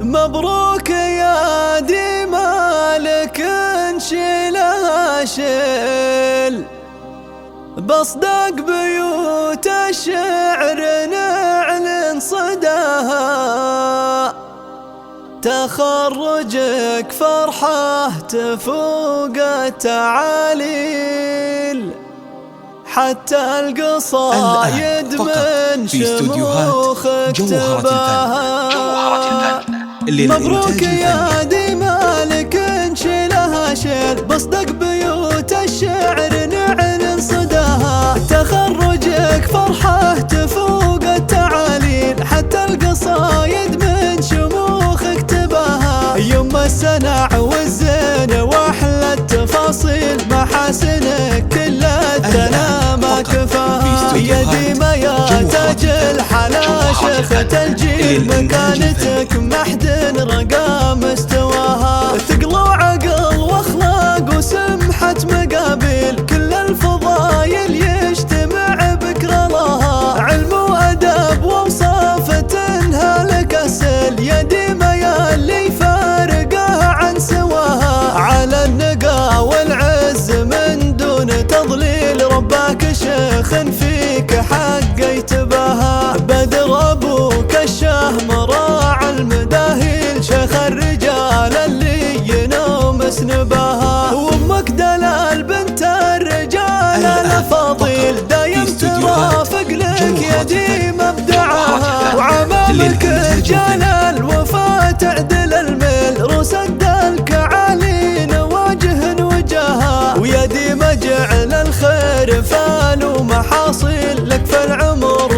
مبروك يا دي مالك انشلها شل بصدق بيوت الشعر نعلن صداها. تخرجك فرحة تفوق التعاليل، حتى القصايد من شموخك تباها. مبروك يا دي مالك انشلها شل بصدق بيوت الشعر نعلن صداها. تخرجك فرحة تفوق التعاليل، حتى القصايد من شموخك تباها. يما السنع والزين واحلى التفاصيل، محاسنك كل الثنا ما كفاها. يا ديما يا تاج الحلا شيخة الجيل، مكانتك محد رقى مستواها. ثقل وعقل واخلاق وسمحة مقابل، كل الفضايل يجتمع بكر لها. علم وادب ووصاف تنهى لك السل، يا ديما يا اللي فارقه عن سواها. على النقا والعز من دون تضليل، رباك شيخ فيك حق يتباها. بدر ابوك الشاه مراعى المداهيل، شيخ الرجال اللي ينوم سنباها. وامك دلال بنت الرجال الافاضيل، دايم ترافق لك يا ديم ابدعها. وعمامك رجال الوفا تعدل الميل، رسد الكعالي نواجه وجاها. ويا ديم جعل الخير فال ومحاصيل، لك في العمر